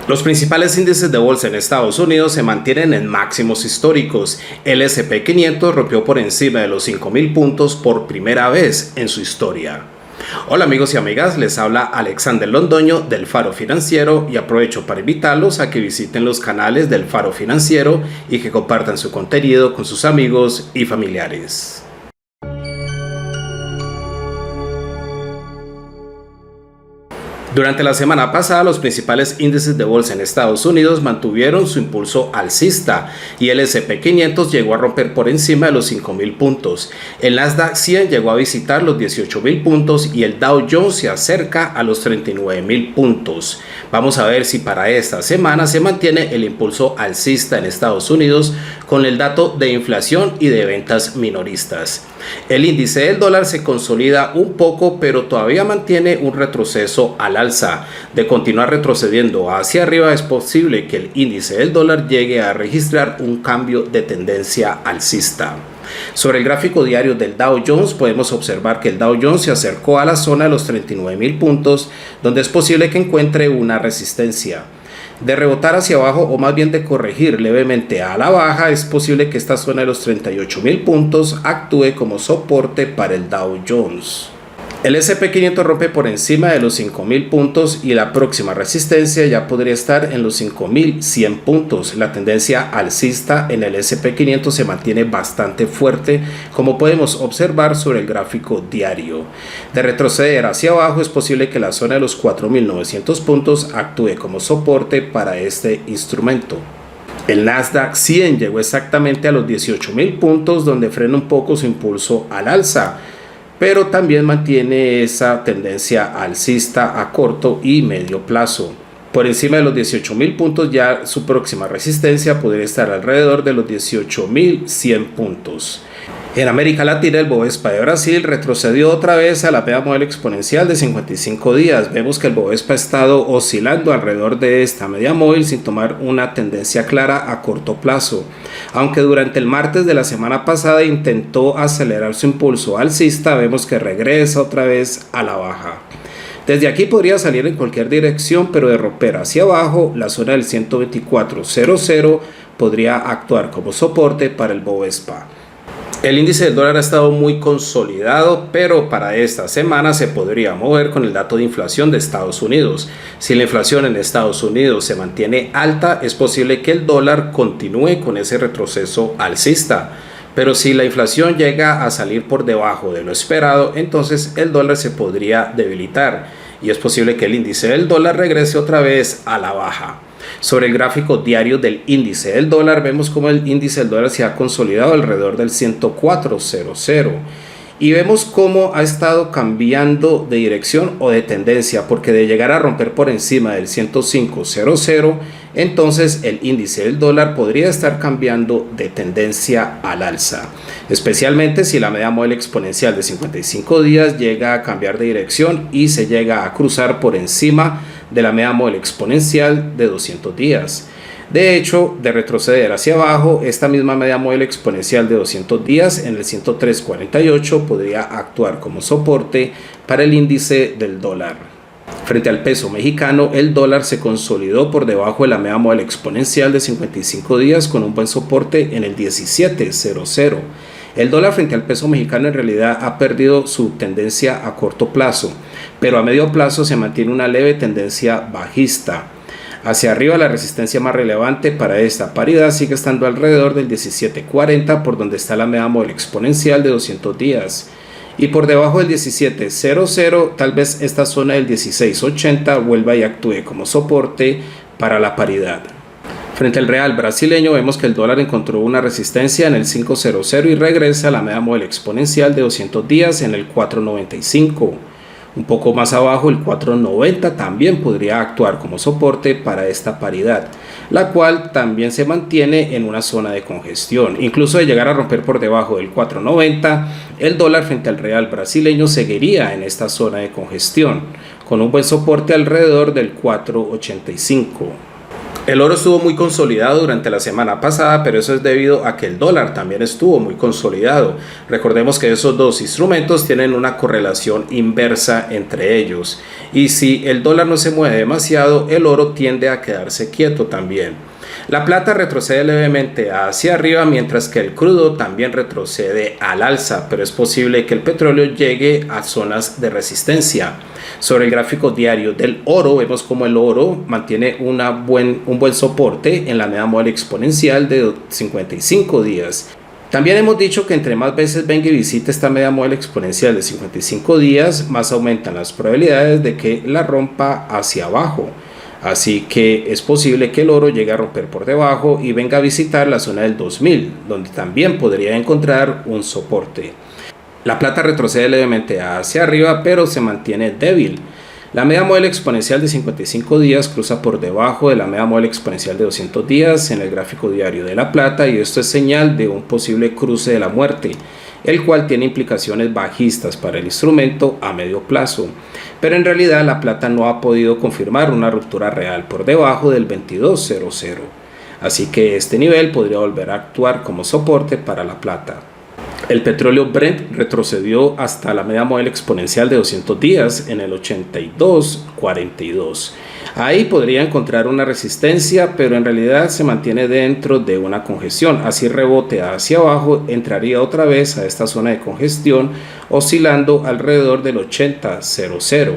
Los principales índices de bolsa en Estados Unidos se mantienen en máximos históricos. El S&P 500 rompió por encima de los 5.000 puntos por primera vez en su historia. Hola amigos y amigas, les habla Alexander Londoño del Faro Financiero y aprovecho para invitarlos a que visiten los canales del Faro Financiero y que compartan su contenido con sus amigos y familiares. Durante la semana pasada, los principales índices de bolsa en Estados Unidos mantuvieron su impulso alcista y el S&P 500 llegó a romper por encima de los 5.000 puntos. El Nasdaq 100 llegó a visitar los 18.000 puntos y el Dow Jones se acerca a los 39.000 puntos. Vamos a ver si para esta semana se mantiene el impulso alcista en Estados Unidos con el dato de inflación y de ventas minoristas. El índice del dólar se consolida un poco, pero todavía mantiene un retroceso al alza. De continuar retrocediendo hacia arriba, es posible que el índice del dólar llegue a registrar un cambio de tendencia alcista. Sobre el gráfico diario del Dow Jones podemos observar que el Dow Jones se acercó a la zona de los 39.000 puntos, donde es posible que encuentre una resistencia. De rebotar hacia abajo o más bien de corregir levemente a la baja, es posible que esta zona de los 38.000 puntos actúe como soporte para el Dow Jones. El S&P 500 rompe por encima de los 5.000 puntos y la próxima resistencia ya podría estar en los 5.100 puntos. La tendencia alcista en el S&P 500 se mantiene bastante fuerte, como podemos observar sobre el gráfico diario. De retroceder hacia abajo, es posible que la zona de los 4.900 puntos actúe como soporte para este instrumento. El Nasdaq 100 llegó exactamente a los 18.000 puntos, donde frena un poco su impulso al alza, pero también mantiene esa tendencia alcista a corto y medio plazo. Por encima de los 18.000 puntos, ya su próxima resistencia podría estar alrededor de los 18.100 puntos. En América Latina, el Bovespa de Brasil retrocedió otra vez a la media móvil exponencial de 55 días. Vemos que el Bovespa ha estado oscilando alrededor de esta media móvil sin tomar una tendencia clara a corto plazo. Aunque durante el martes de la semana pasada intentó acelerar su impulso alcista, vemos que regresa otra vez a la baja. Desde aquí podría salir en cualquier dirección, pero de romper hacia abajo, la zona del 124.00 podría actuar como soporte para el Bovespa. El índice del dólar ha estado muy consolidado, pero para esta semana se podría mover con el dato de inflación de Estados Unidos. Si la inflación en Estados Unidos se mantiene alta, es posible que el dólar continúe con ese retroceso alcista. Pero si la inflación llega a salir por debajo de lo esperado, entonces el dólar se podría debilitar y es posible que el índice del dólar regrese otra vez a la baja. Sobre el gráfico diario del índice del dólar, vemos cómo el índice del dólar se ha consolidado alrededor del 104.00 y vemos cómo ha estado cambiando de dirección o de tendencia, porque de llegar a romper por encima del 105.00, entonces el índice del dólar podría estar cambiando de tendencia al alza, especialmente si la media móvil exponencial de 55 días llega a cambiar de dirección y se llega a cruzar por encima de la media móvil exponencial de 200 días. De hecho, de retroceder hacia abajo, esta misma media móvil exponencial de 200 días en el 103.48 podría actuar como soporte para el índice del dólar. Frente al peso mexicano, el dólar se consolidó por debajo de la media móvil exponencial de 55 días con un buen soporte en el 17.00. El dólar frente al peso mexicano en realidad ha perdido su tendencia a corto plazo, pero a medio plazo se mantiene una leve tendencia bajista. Hacia arriba, la resistencia más relevante para esta paridad sigue estando alrededor del 17.40, por donde está la media móvil exponencial de 200 días. Y por debajo del 17.00, tal vez esta zona del 16.80 vuelva y actúe como soporte para la paridad. Frente al real brasileño, vemos que el dólar encontró una resistencia en el 5.00 y regresa a la media móvil exponencial de 200 días en el 4.95. Un poco más abajo, el 4.90 también podría actuar como soporte para esta paridad, la cual también se mantiene en una zona de congestión. Incluso de llegar a romper por debajo del 4.90, el dólar frente al real brasileño seguiría en esta zona de congestión, con un buen soporte alrededor del 4.85. El oro estuvo muy consolidado durante la semana pasada, pero eso es debido a que el dólar también estuvo muy consolidado. Recordemos que esos dos instrumentos tienen una correlación inversa entre ellos. Y si el dólar no se mueve demasiado, el oro tiende a quedarse quieto también. La plata retrocede levemente hacia arriba, mientras que el crudo también retrocede al alza, pero es posible que el petróleo llegue a zonas de resistencia. Sobre el gráfico diario del oro, vemos como el oro mantiene un buen soporte en la media móvil exponencial de 55 días. También hemos dicho que entre más veces venga y visite esta media móvil exponencial de 55 días, más aumentan las probabilidades de que la rompa hacia abajo. Así que es posible que el oro llegue a romper por debajo y venga a visitar la zona del 2000, donde también podría encontrar un soporte. La plata retrocede levemente hacia arriba, pero se mantiene débil. La media móvil exponencial de 55 días cruza por debajo de la media móvil exponencial de 200 días en el gráfico diario de la plata, y esto es señal de un posible cruce de la muerte, el cual tiene implicaciones bajistas para el instrumento a medio plazo. Pero en realidad la plata no ha podido confirmar una ruptura real por debajo del 22.00. Así que este nivel podría volver a actuar como soporte para la plata. El petróleo Brent retrocedió hasta la media móvil exponencial de 200 días en el 82.42. Ahí podría encontrar una resistencia, pero en realidad se mantiene dentro de una congestión. Así rebote hacia abajo, entraría otra vez a esta zona de congestión, oscilando alrededor del 80.00.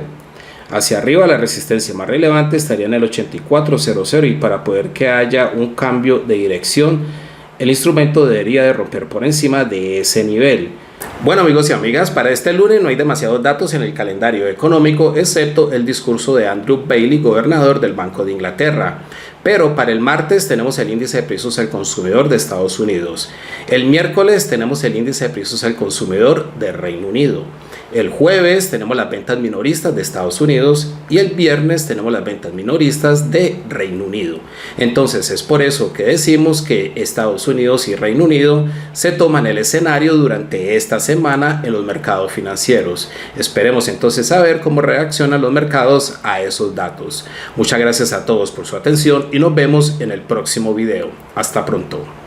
Hacia arriba la resistencia más relevante estaría en el 84.00, y para poder que haya un cambio de dirección, el instrumento debería de romper por encima de ese nivel. Bueno, amigos y amigas, para este lunes no hay demasiados datos en el calendario económico, excepto el discurso de Andrew Bailey, gobernador del Banco de Inglaterra. Pero para el martes tenemos el índice de precios al consumidor de Estados Unidos. El miércoles tenemos el índice de precios al consumidor de Reino Unido. El jueves tenemos las ventas minoristas de Estados Unidos y el viernes tenemos las ventas minoristas de Reino Unido. Entonces es por eso que decimos que Estados Unidos y Reino Unido se toman el escenario durante esta semana en los mercados financieros. Esperemos entonces saber cómo reaccionan los mercados a esos datos. Muchas gracias a todos por su atención y nos vemos en el próximo video. Hasta pronto.